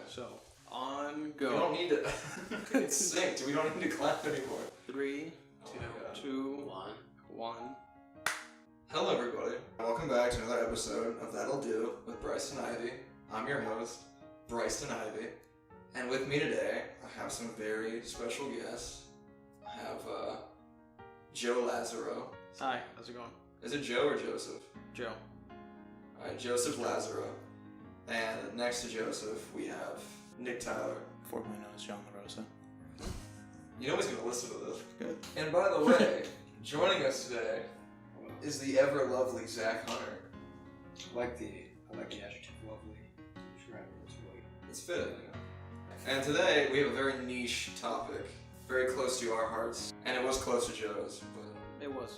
So, on go. We don't need to. It's synced. We don't need to clap anymore. 3, 2, 1. Hello, everybody. Welcome back to another episode of That'll Do with Brystin Ivey. I'm your host, Brystin Ivey. And with me today, I have some very special guests. I have Joe Lazaro. Hi, how's it going? Is it Joe or Joseph? Joe. Alright, Joseph Lazaro. And next to Joseph, we have Nick Tyler. Formerly known as John LaRosa. You know he's going to listen to this. Good. And by the way, joining us today is the ever lovely Zach Hunter. I like the adjective lovely. It's fitting. And today we have a very niche topic, very close to our hearts, and it was close to Joe's, but It was,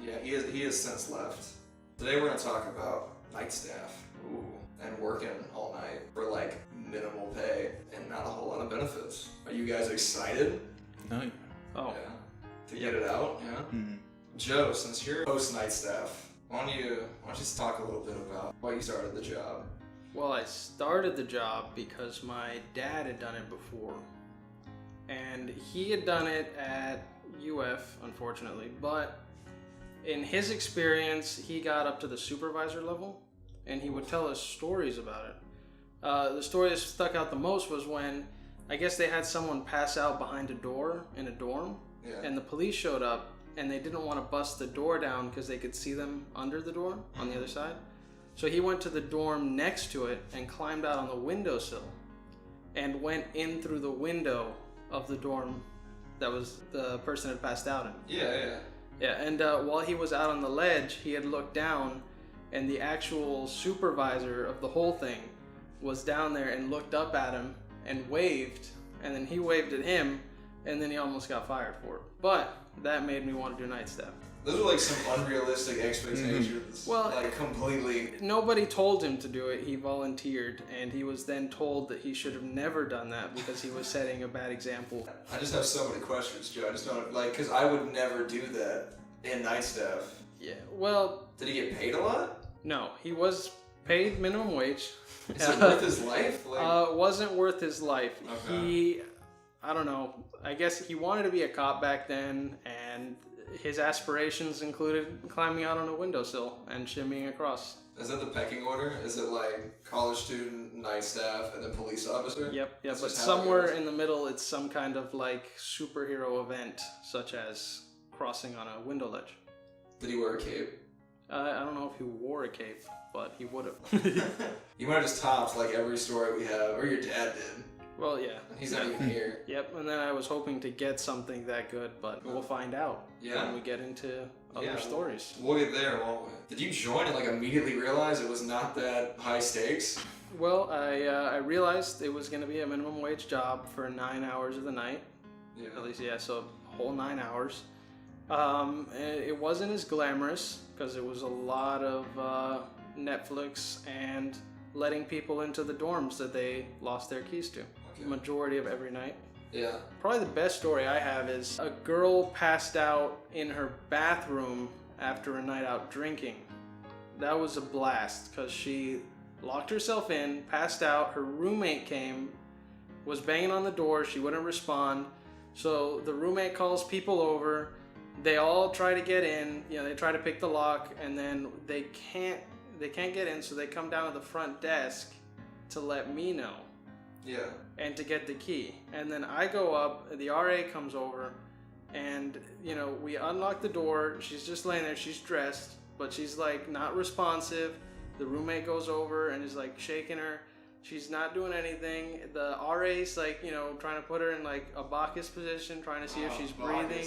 yeah, he has since left. Today we're going to talk about night staff. Ooh. And working all night for like minimal pay and not a whole lot of benefits. Are you guys excited? No. Oh. Yeah. To get it out? Yeah. Mm-hmm. Joe, since you're post night staff, why don't you just talk a little bit about why you started the job? Well, I started the job because my dad had done it before. And he had done it at UF, unfortunately, but in his experience, he got up to the supervisor level, and he would tell us stories about it. The story that stuck out the most was when, I guess they had someone pass out behind a door in a dorm, and the police showed up, and they didn't want to bust the door down because they could see them under the door on the other side. So he went to the dorm next to it and climbed out on the windowsill and went in through the window of the dorm that was the person had passed out in. Yeah, and while he was out on the ledge, he had looked down, and the actual supervisor of the whole thing was down there and looked up at him and waved, and then he waved at him, and then he almost got fired for it. But that made me want to do night staff. Those are like some unrealistic expectations. Mm-hmm. Well, like completely. Nobody told him to do it. He volunteered, and he was then told that he should have never done that because he was setting a bad example. I just have so many questions, Joe. I just don't because I would never do that in night staff. Yeah, well... Did he get paid a lot? No, he was paid minimum wage. Is it worth his life? Wasn't worth his life. Okay. I don't know, I guess he wanted to be a cop back then, and his aspirations included climbing out on a windowsill and shimmying across. Is that the pecking order? Is it like college student, night staff, and then police officer? Yep, That's but somewhere in the middle it's some kind of like superhero event, such as crossing on a window ledge. Did he wear a cape? I don't know if he wore a cape, but he would have. You might have just topped like every story we have, or your dad did. Well, yeah. He's not even here. Yep, and then I was hoping to get something that good, but we'll find out when we get into other stories. We'll get there, won't we? Did you join and like immediately realize it was not that high stakes? Well, I realized it was going to be a minimum wage job for 9 hours of the night. Yeah. At least, yeah, so a whole 9 hours. It wasn't as glamorous because it was a lot of Netflix and letting people into the dorms that they lost their keys to. The majority of every night. Yeah. Probably the best story I have is a girl passed out in her bathroom after a night out drinking. That was a blast because she locked herself in, passed out, her roommate came, was banging on the door, she wouldn't respond. So the roommate calls people over, they all try to get in, they try to pick the lock, and then they can't get in, so they come down to the front desk to let me know. Yeah. And to get the key. And then I go up, the RA comes over, and, we unlock the door. She's just laying there, she's dressed, but she's like not responsive. The roommate goes over and is like shaking her. She's not doing anything. The RA's like, trying to put her in like a Bacchus position, trying to see if she's breathing.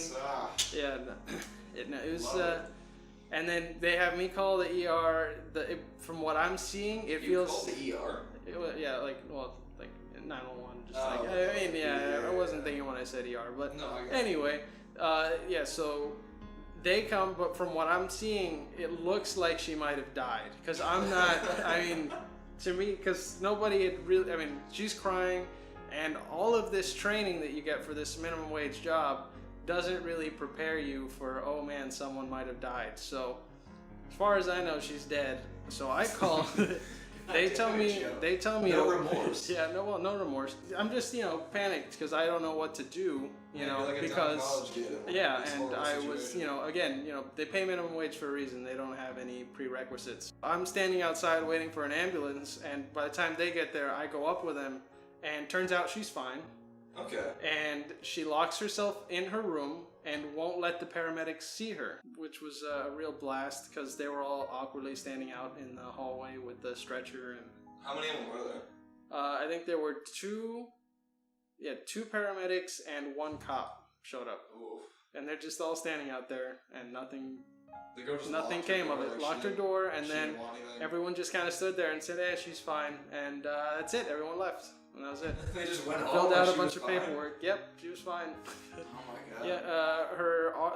Yeah, it was, and then they have me call the ER. From what I'm seeing, it feels... You called the ER? Yeah, like 911. Just I wasn't thinking when I said ER, but no, anyway, so they come, but from what I'm seeing, it looks like she might have died. Because I'm not, to me, because nobody had really, she's crying, and all of this training that you get for this minimum wage job doesn't really prepare you for, oh man, someone might have died. So, as far as I know, she's dead. So I call, They tell me No remorse. Yeah, no remorse. I'm just panicked because I don't know what to do. Because and I was again they pay minimum wage for a reason. They don't have any prerequisites. I'm standing outside waiting for an ambulance, and by the time they get there, I go up with them, and turns out she's fine. Okay. And she locks herself in her room and won't let the paramedics see her, which was a real blast because they were all awkwardly standing out in the hallway with the stretcher. And how many of them were there? I think there were two paramedics and one cop showed up. Oof. And they're just all standing out there, and nothing came of it. Locked her door, and then everyone just kind of stood there and said, "Hey, she's fine," and that's it. Everyone left. And that was it. They just went home. Filled out a bunch of paperwork. Yep, she was fine. Oh my god. Yeah,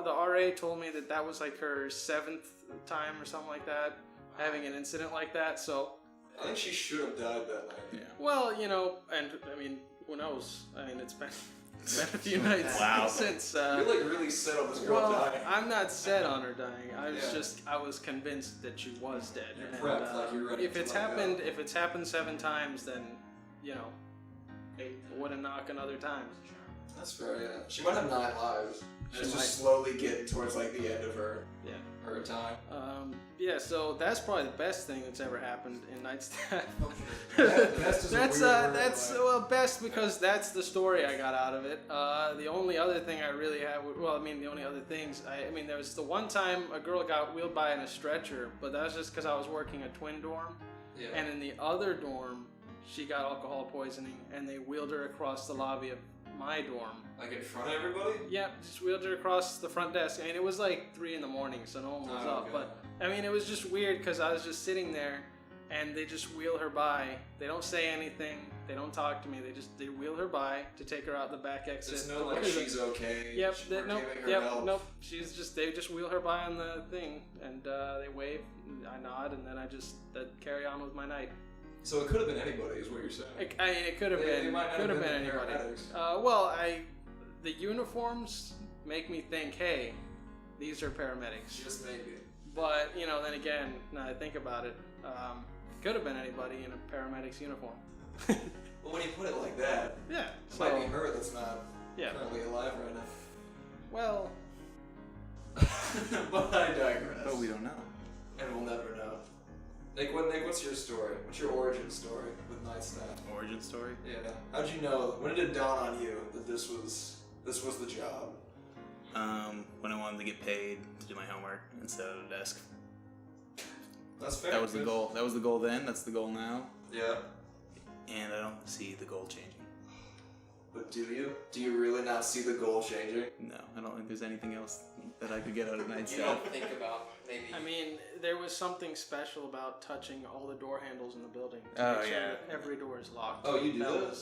the RA told me that was like her 7th time or something like that, having an incident like that. So I think she should have died that night. Yeah. Well, and I mean, who knows? I mean, it's been a few nights since. You're like really set on this girl dying. I'm not set on her dying. I was convinced that she was dead. You're prepped, like you're ready. If it's happened 7 times, then it wouldn't knock another time. That's fair, yeah. She might have 9 lives. She's just slowly getting towards like the end of her time. So that's probably the best thing that's ever happened in Night Staff. Best because that's the story I got out of it. The only other thing I really have, the only other things, there was the one time a girl got wheeled by in a stretcher, but that was just because I was working a twin dorm. Yeah. And in the other dorm, she got alcohol poisoning, and they wheeled her across the lobby of my dorm. Like in front of everybody? Yeah, just wheeled her across the front desk. I mean, it was like 3 a.m, so no one was up. But I mean, it was just weird because I was just sitting there, and they just wheel her by. They don't say anything. They don't talk to me. They wheel her by to take her out the back exit. There's no she's okay. Yep. Nope. They just wheel her by on the thing, and they wave. I nod, and then I just carry on with my night. So it could have been anybody, is what you're saying. It could have been anybody. The uniforms make me think, hey, these are paramedics. Just maybe. But then again, now I think about it, could have been anybody in a paramedic's uniform. Well, when you put it like that, yeah, it might be her that's not currently alive right now. Well, but I digress. But we don't know, and we'll never know. Nick, what's your story? What's your origin story with Night Staff? Origin story? Yeah. How'd you know? When did it dawn on you that this was the job? When I wanted to get paid to do my homework instead of the desk. That's fair. That was the goal. That was the goal then. That's the goal now. Yeah. And I don't see the goal changing. But do you? Do you really not see the goal changing? No, I don't think there's anything else that I could get out of Night Staff. You don't think about maybe. I mean, there was something special about touching all the door handles in the building. Oh, make sure yeah. that every door is locked. Oh, you do that?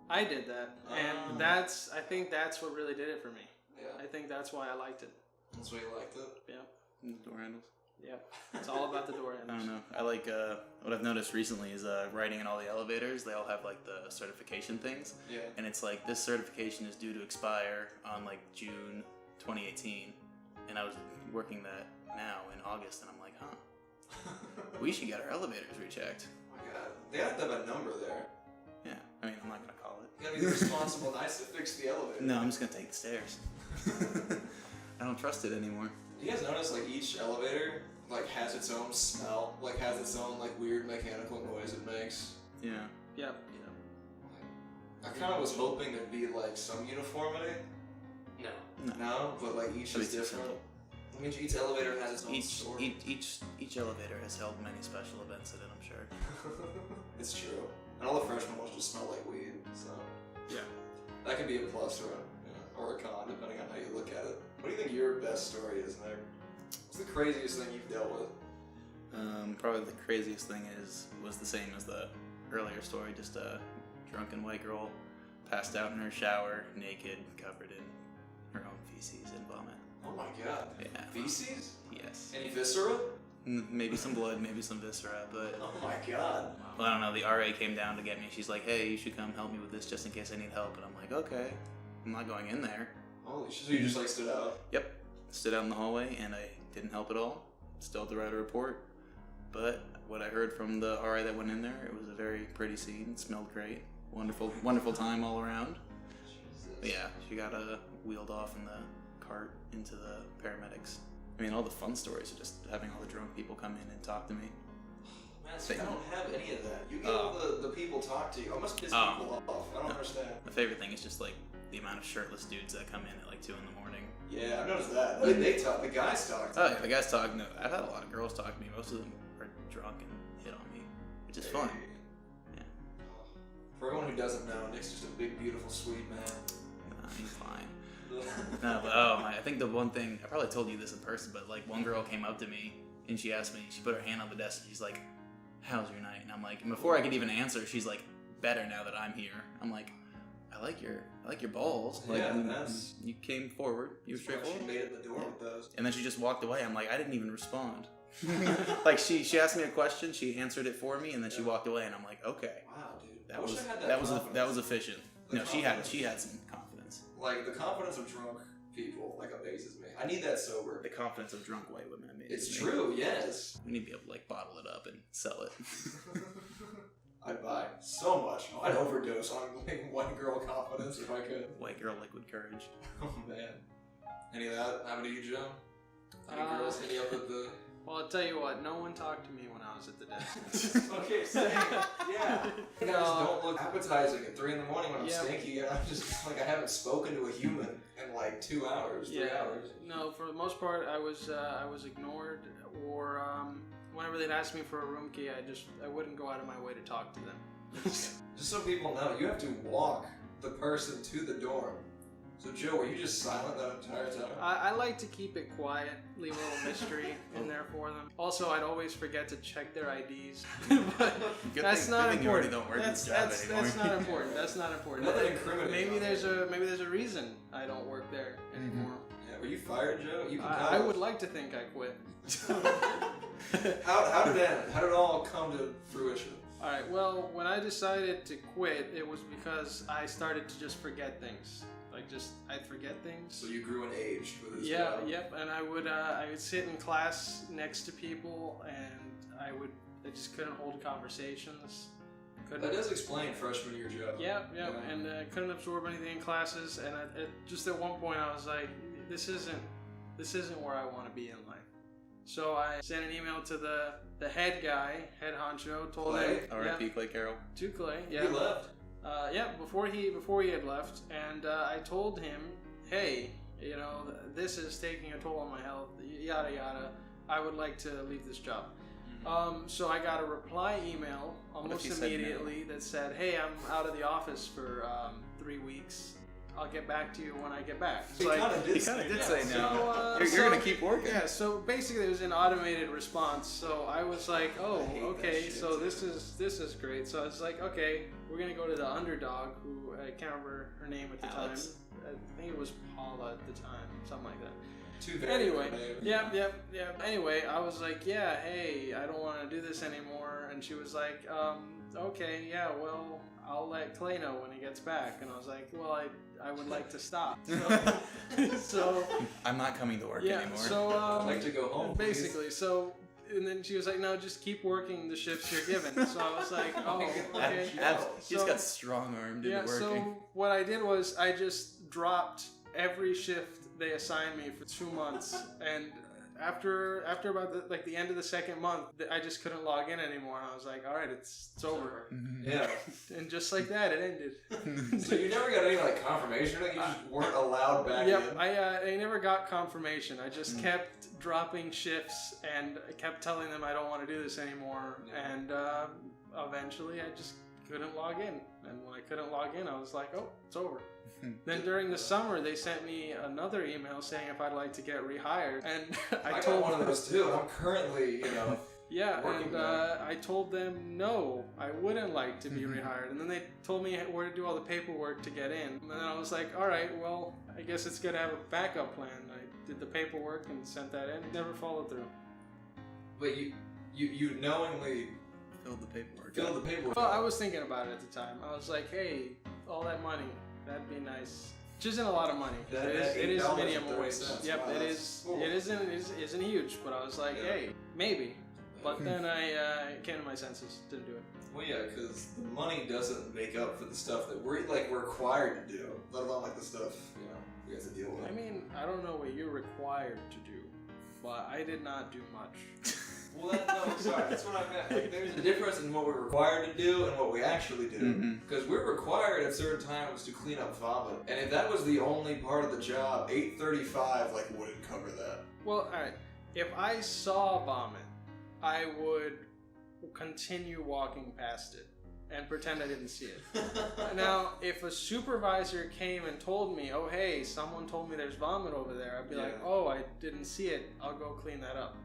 I did that, and I think that's what really did it for me. Yeah. I think that's why I liked it. That's why you liked it? Yeah. Door handles. Yeah, it's all about the door handles. I don't know. I like what I've noticed recently is writing in all the elevators. They all have like the certification things. Yeah. And it's like this certification is due to expire on like June 2018, and I was working that now in August, and I'm like, we should get our elevators rechecked. Oh my god, they have to have a number there. Yeah, I mean, I'm not gonna call it. You gotta be the responsible nice to fix the elevator. No, I'm just gonna take the stairs. I don't trust it anymore. Do you guys notice like each elevator like has its own smell, like has its own like weird mechanical noise it makes? Yeah. Yep. I kind of was hoping there'd be like some uniformity. No, but like each is different. I mean, each elevator has its own story. Each elevator has held many special events in it, I'm sure. It's true. And all the freshman ones just smell like weed, so yeah, that could be a plus or a con depending on how you look at it. What do you think your best story is, Nick? What's the craziest thing you've dealt with? Probably the craziest thing was the same as the earlier story. Just a drunken white girl passed out in her shower, naked, covered in her own feces and vomit. Oh my god. Yeah. Feces? Yes. Any viscera? Maybe some blood, maybe some viscera, but... Oh my god. Well, I don't know, the RA came down to get me. She's like, hey, you should come help me with this just in case I need help. And I'm like, okay. I'm not going in there. Holy shit, so you just like stood out? Yep. Stood out in the hallway, and I didn't help at all. Still had to write a report. But what I heard from the RA that went in there, it was a very pretty scene. It smelled great. Wonderful time all around. But yeah, she got wheeled off in the cart into the paramedics. I mean, all the fun stories are just having all the drunk people come in and talk to me. Man, see, I don't have any of that. You get all the people talk to you. I must piss people off. I don't understand. My favorite thing is just like the amount of shirtless dudes that come in at like 2 in the morning. Yeah, I've noticed that. I mean, they talk. The guys talk. Oh yeah, the guys talk. No, I've had a lot of girls talk to me. Most of them are drunk and hit on me, which is fun. Yeah. For everyone who doesn't know, Nick's just a big, beautiful, sweet man. Nah, he's fine. No, but I think the one thing, I probably told you this in person, but like one girl came up to me and she asked me, she put her hand on the desk and she's like, how's your night? And I'm like, and before I could even answer, she's like, better now that I'm here. I'm like, I like your balls. Like, yeah, that's... You came forward. You were straightforward. She made it in the door with those. And then she just walked away. I'm like, I didn't even respond. Like she asked me a question, she answered it for me, and then she walked away. And I'm like, okay. Wow, dude. That was efficient. No, she had some confidence. Like the confidence of drunk people amazes me. I need that sober. The confidence of drunk white women amazes It's me. true. Yes. We need to be able to like bottle it up and sell it. I'd buy so much. I'd overdose on like white girl confidence if I could. White girl liquid courage. Oh man. Any of that happen to you, Joe? Any girls hit you up at the... Well, I'll tell you what, no one talked to me when I was at the desk. Okay, same. Yeah. You guys don't look appetizing at 3 in the morning when I'm stinky and I'm just like, I haven't spoken to a human in like 2 hours, 3 hours. No, for the most part, I was ignored, or whenever they'd ask me for a room key, I wouldn't go out of my way to talk to them. Just so people know, you have to walk the person to the dorm. So Joe, were you just silent that entire time? I like to keep it quiet, leave a little mystery in there for them. Also, I'd always forget to check their IDs. But that's not important. That's not important. That's not important. Nothing incriminating. Maybe there's a reason I don't work there anymore. Yeah, were you fired, Joe? I would like to think I quit. How did it end? How did it all come to fruition? Alright, well, when I decided to quit, it was because I started to just forget things. I'd forget things. So you grew in age with this job. Yep, and I would sit in class next to people, and I just couldn't hold conversations. That does explain freshman year job. Yeah, and I couldn't absorb anything in classes, and just at one point I was like, this isn't where I want to be in life. So I sent an email to the head honcho, told him, R.I.P. Clay Carroll. To Clay, yeah. He left. Before he had left, and I told him, hey, this is taking a toll on my health, yada yada. I would like to leave this job. So I got a reply email almost immediately that said, hey, I'm out of the office for 3 weeks. I'll get back to you when I get back. He kind of did say no. You're going to keep working. Yeah, so basically it was an automated response. So I was like, oh, okay, so this is great. So I was like, okay, we're going to go to the underdog, who I can't remember her name at the time. I think it was Paula at the time, something like that. Anyway, Anyway, I was like, yeah, hey, I don't want to do this anymore. And she was like, okay, yeah, well, I'll let Clay know when he gets back. And I was like, well, I would like to stop. So I'm not coming to work anymore. So I'd like to go home. Basically, please. so. And then she was like, no, just keep working the shifts you're given. So I was like, oh, okay. He just got strong-armed into working. So what I did was I just dropped every shift they assigned me for 2 months. And after about the end of the second month, I just couldn't log in anymore. And I was like, all right, it's over. Yeah. And just like that, it ended. So you never got any confirmation? Like you just weren't allowed back in? Yep, I never got confirmation. I just kept dropping shifts and I kept telling them I don't want to do this anymore. Yeah. And eventually I just couldn't log in. And when I couldn't log in, I was like, oh, it's over. Then during the summer, they sent me another email saying if I'd like to get rehired. And I told got one of those too. I'm currently, yeah, and I told them no, I wouldn't like to be rehired. And then they told me where to do all the paperwork to get in. And then I was like, all right, well, I guess it's good to have a backup plan. I did the paperwork and sent that in. Never followed through. But you knowingly filled the paperwork. Well, I was thinking about it at the time. I was like, hey, all that money, that'd be nice. Which isn't a lot of money. It is minimum wage. Yep, wow, it isn't huge. But I was like, hey, maybe. But then I came to my senses, didn't do it. Well, yeah, because the money doesn't make up for the stuff that we're required to do, let alone like the stuff we have to deal with. I mean, I don't know what you're required to do, but I did not do much. Well, sorry, that's what I meant. Like, there's a difference in what we're required to do and what we actually do. Because we're required at certain times to clean up vomit, and if that was the only part of the job, 8:35 wouldn't cover that. Well, all right. If I saw vomit, I would continue walking past it and pretend I didn't see it. Now, if a supervisor came and told me, "Oh, hey, someone told me there's vomit over there," I'd be like, "Oh, I didn't see it. I'll go clean that up."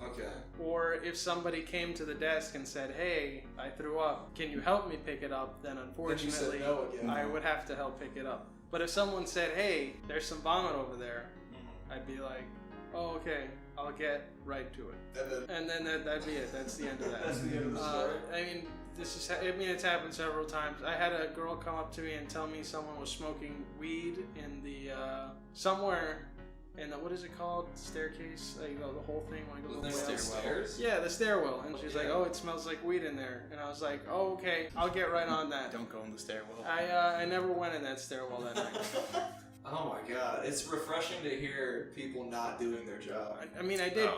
Okay. Or if somebody came to the desk and said, "Hey, I threw up. Can you help me pick it up?" Then unfortunately, no again. I would have to help pick it up. But if someone said, "Hey, there's some vomit over there," I'd be like, "Oh, okay. I'll get right to it." And then that'd be it. That's the end of that. That's the end of the story. I mean, it's happened several times. I had a girl come up to me and tell me someone was smoking weed in the somewhere in the, what is it called? Staircase? The whole thing when I go The stairs? Yeah, the stairwell. And she's like, "Oh, it smells like weed in there." And I was like, "Oh, okay. I'll get right on that." Don't go in the stairwell. I never went in that stairwell that night. Oh my god, it's refreshing to hear people not doing their job. I mean, I did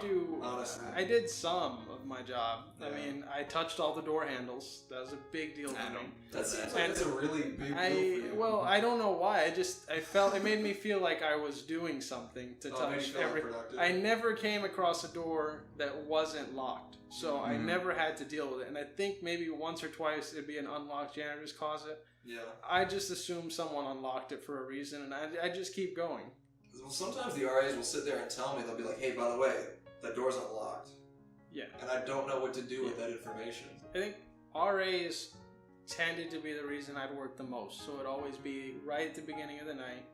honestly. I did some of my job. Yeah. I mean, I touched all the door handles. That was a big deal to me. That seems like it's a really big deal for you. Well, I don't know why. I felt it made me feel like I was doing something to touch everything. I never came across a door that wasn't locked, so I never had to deal with it. And I think maybe once or twice it'd be an unlocked janitor's closet. Yeah. I just assume someone unlocked it for a reason, and I just keep going. Well, sometimes the RAs will sit there and tell me, they'll be like, "Hey, by the way, that door's unlocked." Yeah. And I don't know what to do with that information. I think RAs tended to be the reason I'd work the most, so it'd always be right at the beginning of the night.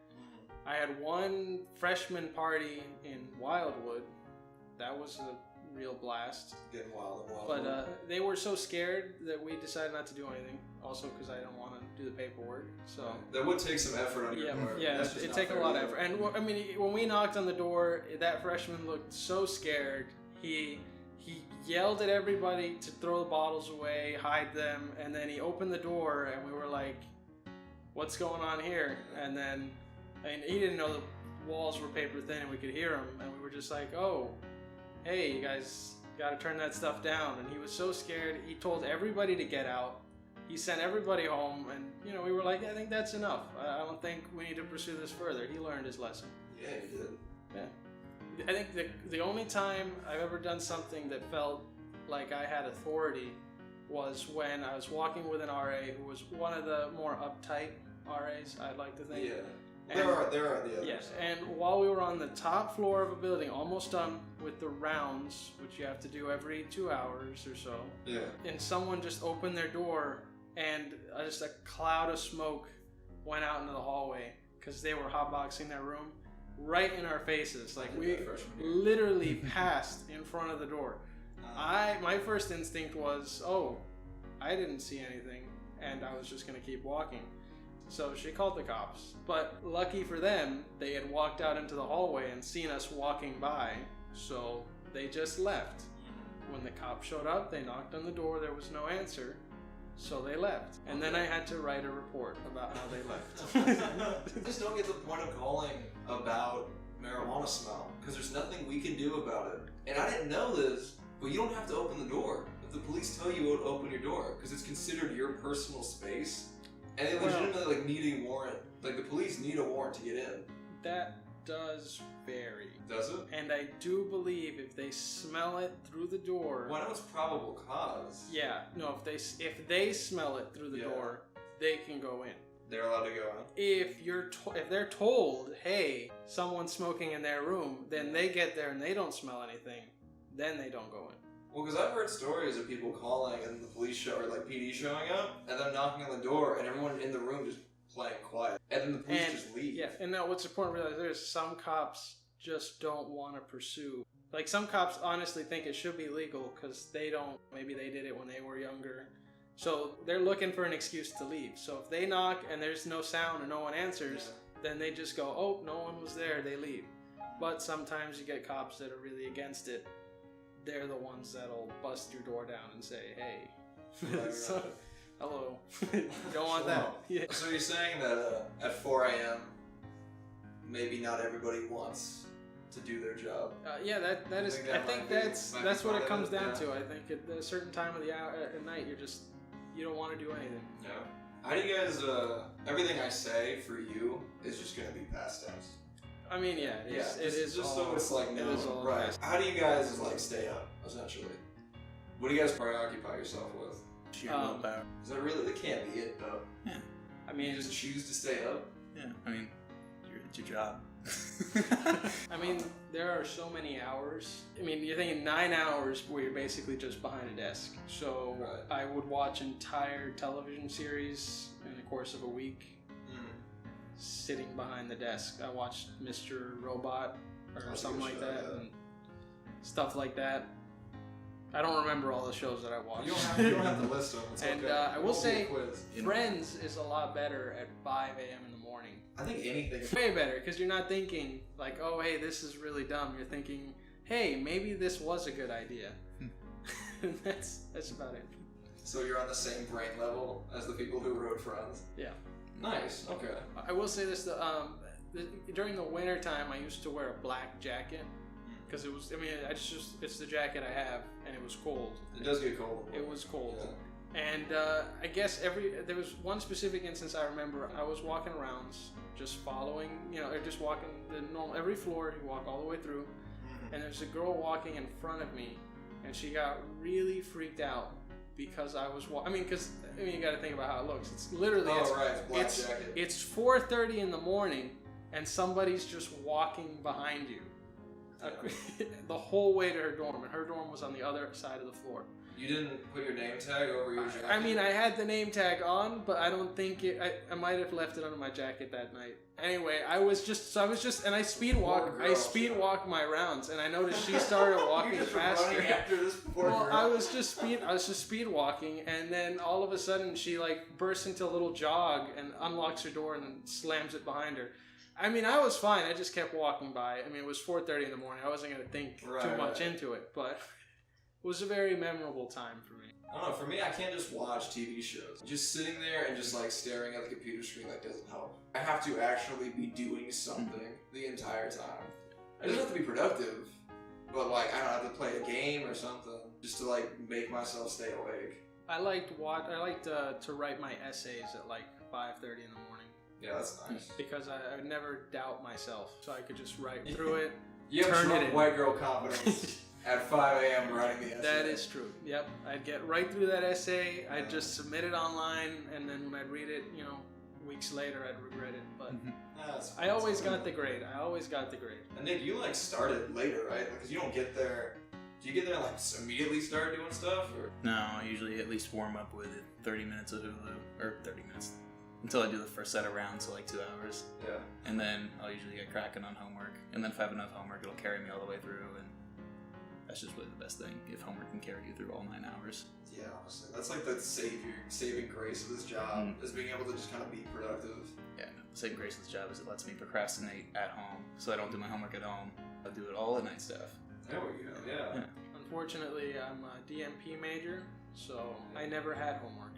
I had one freshman party in Wildwood. That was a real blast. Getting wild and wild. But they were so scared that we decided not to do anything. Also, because I don't want to do the paperwork. So that would take some effort on your part. Yeah, it'd take a lot of effort. And I mean, when we knocked on the door, that freshman looked so scared. He yelled at everybody to throw the bottles away, hide them, and then he opened the door, and we were like, "What's going on here?" And then, he didn't know the walls were paper thin, and we could hear him, and we were just like, "Oh, hey, you guys gotta turn that stuff down." And he was so scared, he told everybody to get out. He sent everybody home, and we were like, "I think that's enough. I don't think we need to pursue this further." He learned his lesson. Yeah, he did. Yeah. I think the only time I've ever done something that felt like I had authority was when I was walking with an RA who was one of the more uptight RAs, I'd like to think. Yeah. There are the others. Yes, and while we were on the top floor of a building, almost done with the rounds, which you have to do every 2 hours or so, and someone just opened their door, and just a cloud of smoke went out into the hallway because they were hotboxing their room right in our faces. Like, we literally passed in front of the door. My first instinct was, "Oh, I didn't see anything," and I was just going to keep walking. So she called the cops. But lucky for them, they had walked out into the hallway and seen us walking by, so they just left. When the cops showed up, they knocked on the door, there was no answer, so they left. And then I had to write a report about how they left. I just don't get the point of calling about marijuana smell, because there's nothing we can do about it. And I didn't know this, but you don't have to open the door. If the police tell you to open your door, because it's considered your personal space, and they legitimately need a warrant. Like, the police need a warrant to get in. That does vary. Does it? And I do believe if they smell it through the door... Well, I know it's probable cause. Yeah. No, if they smell it through the door, they can go in. They're allowed to go in? If they're told, "Hey, someone's smoking in their room," then they get there and they don't smell anything, then they don't go in. Well, because I've heard stories of people calling and the police or PD showing up, and them knocking on the door, and everyone in the room just playing quiet, and then the police just leave. Yeah, and now what's important to realize is some cops just don't want to pursue. Like, some cops honestly think it should be legal because maybe they did it when they were younger. So they're looking for an excuse to leave. So if they knock and there's no sound and no one answers, then they just go, "Oh, no one was there," they leave. But sometimes you get cops that are really against it. they're the ones that'll bust your door down and say, hey, Right, so, right. hello. You don't want that. Yeah. So you're saying that at 4 a.m., maybe not everybody wants to do their job. Yeah, that is. think that I think might be- that's might be that's what part it of comes it, down yeah. to. I think at a certain time of the hour at night, you don't want to do anything. Yeah. How do you guys? Everything I say for you is just gonna be past tense. I mean, yeah, it is. It is just all, so it's like it no, is all right. past. How do you guys like stay up essentially? What do you guys preoccupy yourself with? Sheer Um, willpower. Is that really? That can't be it though. Yeah. I You mean, just choose to stay up. Yeah. I mean, it's your job. I mean, there are so many hours. I mean, you're thinking 9 hours where you're basically just behind a desk. So Right. I would watch entire television series in the course of a week, sitting behind the desk. I watched Mr. Robot or That's a something good like show, that, yeah. and stuff like that. I don't remember all the shows that I watched. You don't have to list them. It's And, okay. I It will won't be a say- quiz. Friends is a lot better at 5 a.m. in the morning. I think anything. Way better, because you're not thinking like, oh, hey, this is really dumb. You're thinking, hey, maybe this was a good idea. And that's about it. So you're on the same brain level as the people who wrote Friends. Yeah. Nice. Okay. I will say this: during the winter time, I used to wear a black jacket because it was. I mean, it's the jacket I have, and it was cold. It does get cold. It was cold. Yeah. And I guess there was one specific instance I remember. I was walking around, just following, or just walking the normal every floor. You walk all the way through, and there's a girl walking in front of me, and she got really freaked out because I was because you got to think about how it looks. It's literally Black jacket. it's 4:30 in the morning, and somebody's just walking behind you the whole way to her dorm, and her dorm was on the other side of the floor. You didn't put your name tag over your jacket? I mean, I had the name tag on, but I don't think I might have left it under my jacket that night. Anyway, and I speed walk. I speed walk my rounds, and I noticed she started walking You're just faster. running after this poor Well, girl. I was just speed walking, and then all of a sudden she like bursts into a little jog and unlocks her door and then slams it behind her. I mean, I was fine. I just kept walking by. I mean, it was 4:30 in the morning. I wasn't gonna think too much into it, but it was a very memorable time for me. I don't know, for me, I can't just watch TV shows. Just sitting there and just like staring at the computer screen doesn't help. I have to actually be doing something the entire time. It doesn't have to be productive, but I don't have to play a game or something just to make myself stay awake. I liked to write my essays at 5:30 in the morning. Yeah, that's nice. Because I would never doubt myself, so I could just write through it. You have Turn it strong in. white girl confidence at 5 a.m. writing the essay. That is true. Yep. I'd get right through that essay. I'd just submit it online, and then when I'd read it, weeks later, I'd regret it. But I always got the grade. And Nick, you started later, right? Because you don't get there. Do you get there immediately start doing stuff, or? No, I usually at least warm up with 30 minutes of Hulu, or 30 minutes, until I do the first set of rounds, so 2 hours. Yeah. And then I'll usually get cracking on homework. And then if I have enough homework, it'll carry me all the way through, and that's just really the best thing, if homework can carry you through all 9 hours. Yeah, honestly, that's the saving grace of this job, is being able to just kind of be productive. Yeah, no, the saving grace of this job is it lets me procrastinate at home, so I don't do my homework at home. I do it all at night stuff. There we go, yeah. Unfortunately, I'm a DMP major, so I never had homework.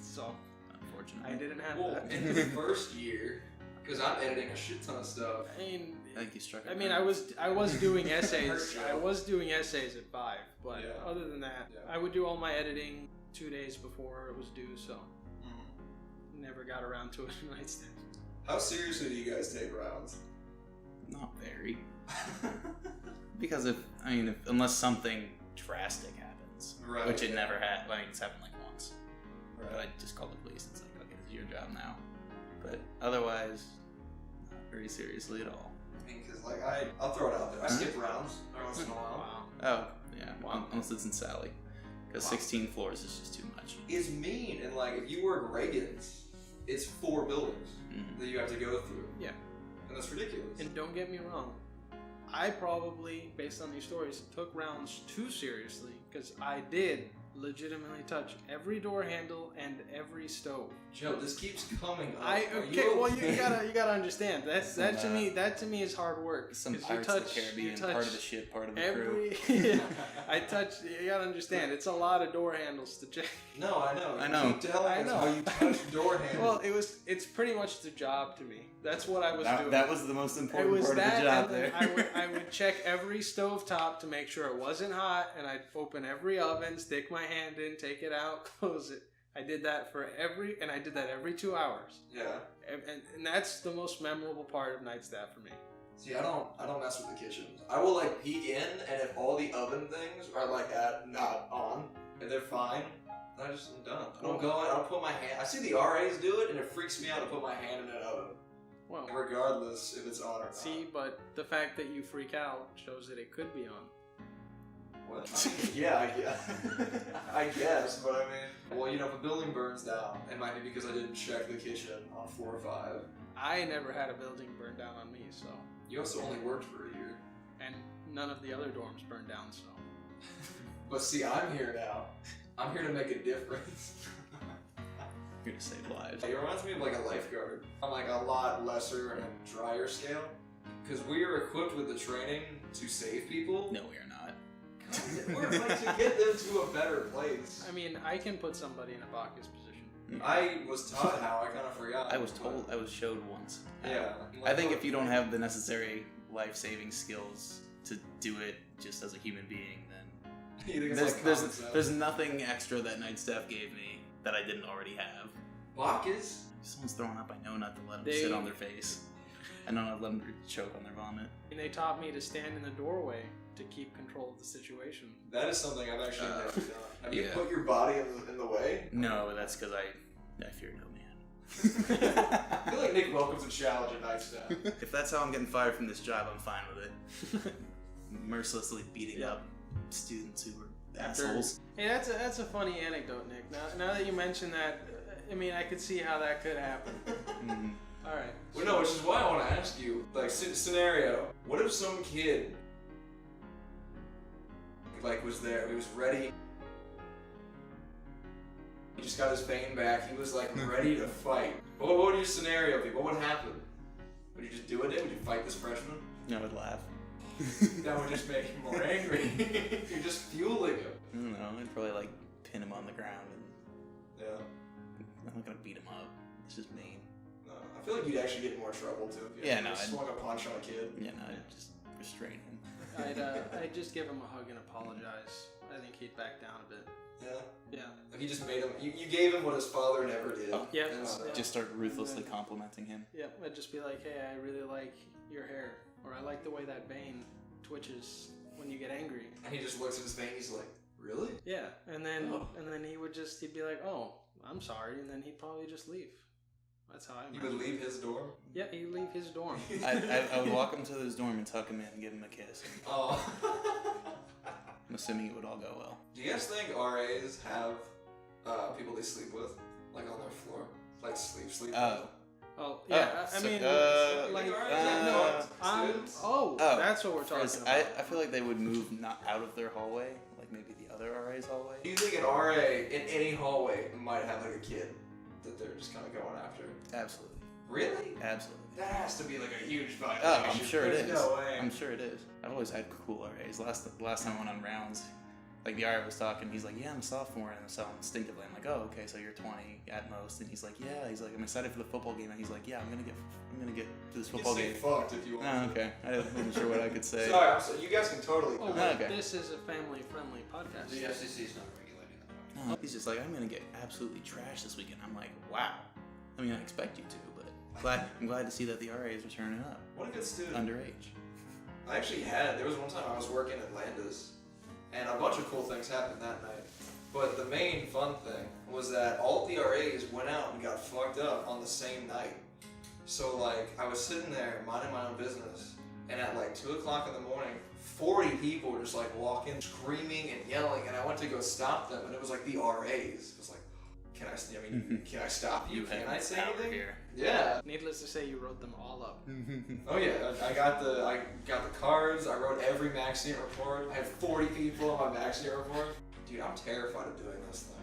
So Unfortunately. I didn't have Well, that. in the first year, because I'm editing a shit ton of stuff. I mean, I think you struck it. I mean, right. I was doing essays. Hurt you. I was doing essays at 5, but Yeah. other than that, Yeah. I would do all my editing 2 days before it was due. So never got around to it nights then. How seriously do you guys take rounds? Not very. Because unless something drastic happens, Right. which it never had. It's happened once. Right. But I just called the police. It's okay, this is your job now. But otherwise, not very seriously at all. I mean, because I'll throw it out there. I skip rounds every once in a while. Wow. Oh, yeah. Wow. Unless it's in Sally. Because Wow. 16 floors is just too much. It's mean, and if you work Reagan's, it's 4 buildings that you have to go through. Yeah. And that's ridiculous. And don't get me wrong, I probably, based on these stories, took rounds too seriously because I did legitimately touch every door handle and every stove. Joe, this keeps coming up. You gotta understand. That to me is hard work. Some 'Cause Pirates of the Caribbean, part of the ship, part of the crew. You gotta understand. It's a lot of door handles to check. No, I know. I know. Keep telling us how you touch door handles. Well, it's pretty much the job to me. That's what I was doing. That was the most important part of the job there. I would check every stovetop to make sure it wasn't hot, and I'd open every oven, stick my hand in, take it out, close it. I did that I did that every 2 hours. Yeah. And that's the most memorable part of night staff for me. See, I don't mess with the kitchen. I will like peek in, and if all the oven things are like not on, and they're fine, then I'm done. I don't go in. I don't put my hand. I see the RAs do it, and it freaks me out to put my hand in an oven. Well, regardless if it's on or not. See, but the fact that you freak out shows that it could be on. What? Yeah, I guess, but I mean, well, if a building burns down, it might be because I didn't check the kitchen on floor 5. I never had a building burn down on me, so. You also only worked for a year. And none of the other dorms burned down, so. But see, I'm here now. I'm here to make a difference. You're gonna save lives. It reminds me of like a lifeguard on like a lot lesser and a drier scale. Because we are equipped with the training to save people. No, we are not. We're like to get them to a better place. I mean, I can put somebody in a Bacchus position. I was taught how, I kind of forgot. I was showed once. Yeah. I think if you don't have the necessary life-saving skills to do it just as a human being, then there's nothing extra that night staff gave me that I didn't already have. Bacchus? If someone's throwing up, I know not to let them sit on their face. I know not to let them choke on their vomit. And they taught me to stand in the doorway to keep control of the situation. That is something I've actually never done. Have you Yeah. put your body in the way? No, that's because I fear no man. I feel like Nick welcomes a challenge at night staff. If that's how I'm getting fired from this job, I'm fine with it. Mercilessly beating up students who were assholes. Hey, that's a funny anecdote, Nick. Now that you mention that, I mean, I could see how that could happen. Mm. All right. Well, no, which is why I want to ask you, like, scenario. What if some kid, like, was there, he was ready, he just got his vein back, he was, like, ready to fight. What would your scenario be? What would happen? Would you just do it? Would you fight this freshman? I would laugh. That would just make him more angry. You're just fueling him. I don't know. I'd probably like pin him on the ground and Yeah. I'm not gonna beat him up. It's just mean. No, I feel like you'd actually get in more trouble too if you swung a punch on a kid. Yeah, no, I'd just restrain him. I'd just give him a hug and apologize. I think he'd back down a bit. Yeah. Yeah. Like you just made him. You gave him what his father never did. Oh, yeah. Just start ruthlessly complimenting him. Yeah. I'd just be like, hey, I really like your hair, or I like the way that vein twitches when you get angry. And he just looks at his vein. He's like, really? Yeah. And then he'd be like, oh, I'm sorry, and then he'd probably just leave. That's how I imagine. You would leave his dorm? Yeah, he'd leave his dorm. I would walk him to his dorm and tuck him in and give him a kiss. Oh. I'm assuming it would all go well. Do you guys think RAs have people they sleep with, like on their floor, like sleep? Oh yeah, I mean, that's what we're talking about. I feel like they would move not out of their hallway, like maybe the other RA's hallway. Do you think an RA in any hallway might have like a kid that they're just kind of going after? Absolutely. Really? Absolutely. That has to be like a huge violation. Oh, I'm sure it is. No way. I'm sure it is. I've always had cool RAs. Last time I went on rounds, like the RA was talking, he's like, yeah, I'm a sophomore, and so instinctively I'm like, oh, okay, so you're 20 at most, and he's like, yeah, he's like, I'm excited for the football game, and he's like, yeah, I'm gonna get to this football game. You can say fucked if you want. Oh, okay. I wasn't sure what I could say. Sorry, I'm sorry. You guys can totally. Oh, okay. This is a family-friendly podcast. The FCC is not regulating that. No, he's just like, I'm gonna get absolutely trashed this weekend. I'm like, wow. I mean, I expect you to, but I'm glad to see that the RAs are turning up. What a good student. Underage. There was one time I was working at Landis, and a bunch of cool things happened that night. But the main fun thing was that all the RAs went out and got fucked up on the same night. So like, I was sitting there minding my own business, and at like 2 o'clock in the morning, 40 people were just like walking, screaming and yelling, and I went to go stop them, and it was like the RAs. It was like, can I stop you? Can I say anything? Here. Yeah. Needless to say, you wrote them all up. Oh yeah, I got the cards. I wrote every Maxine report. I had 40 people on my Maxine report. Dude, I'm terrified of doing those things.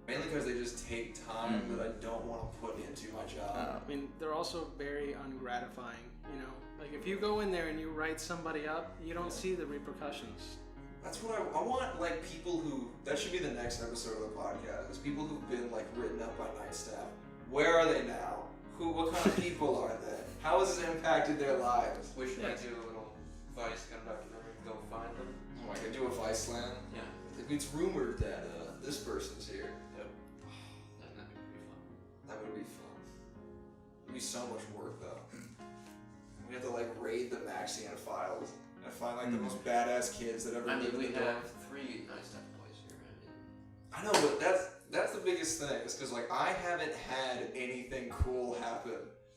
Mainly because they just take time that I don't want to put into my job. I mean, they're also very ungratifying, you know? Like, if you go in there and you write somebody up, you don't see the repercussions. That's what I want, like, people who, that should be the next episode of the podcast, is people who've been, like, written up by night staff. Where are they now? What kind of people are they? How has this impacted their lives? We should do a little Vice kind of documentary and go find them. Oh, I could do a Vice Land? Yeah. It's rumored that this person's here. Yep. That'd be pretty fun. That would be fun. It'd be so much work, though. We have to, like, raid the Maxian files and find, like, the most badass kids that ever lived in we the have world. 3 nice stuff boys here. I know, but that's the biggest thing. Is because, like, I haven't had anything cool happen.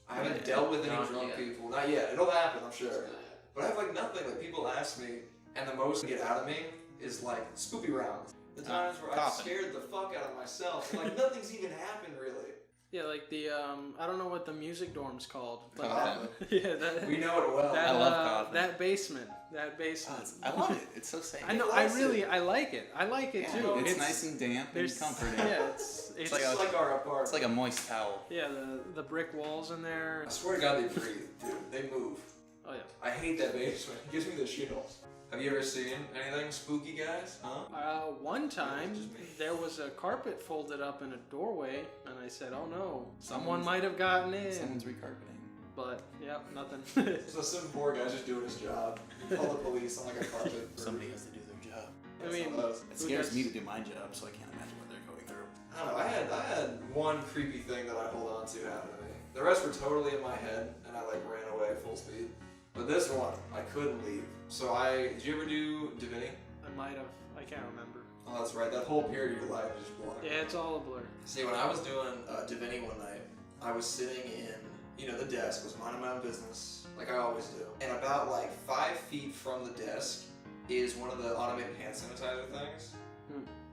I haven't dealt with any Not drunk yet. people. Not yet. It'll happen, I'm It's sure. gonna happen. But I have, like, nothing. Like, people ask me, and the most they get out of me is, like, spoopy rounds. The times where I've Coffin. scared the fuck out of myself. And, like, nothing's even happened, really. Yeah, like the, I don't know what the music dorm's called. But Coffin. yeah, that, We know it well. that, I love Coffin. that basement. I love it. It's so safe. I know, likes I like it. I like it too. It's nice and damp and there's- comforting. Yeah, it's like It's like our apartment. It's like a moist towel. yeah, the brick walls in there. I swear to God, they breathe, dude. They move. Oh yeah. I hate that basement. It gives me the shills. Have you ever seen anything spooky, guys? Huh? One time Just me. there was a carpet folded up in a doorway, and I said, "Oh no, someone Someone's- might have gotten in." Someone's recarpeting. But yep, nothing. So some poor guy's just doing his job. You call the police on like a carpet. Somebody has to do their job. I mean, It scares me to do my job, so I can't imagine what they're going through. I don't know. I had one creepy thing that I hold on to happen to me. The rest were totally in my head, and I like ran away full speed. But this one, I couldn't leave. So did you ever do Divinity? I might have. I can't remember. Oh, that's right. That whole period of your life is just blocked. Yeah, it's all a blur. See, when I was doing Divinity one night, I was sitting in, the desk, was minding my own business, like I always do. And about like 5 feet from the desk is one of the automated hand sanitizer things.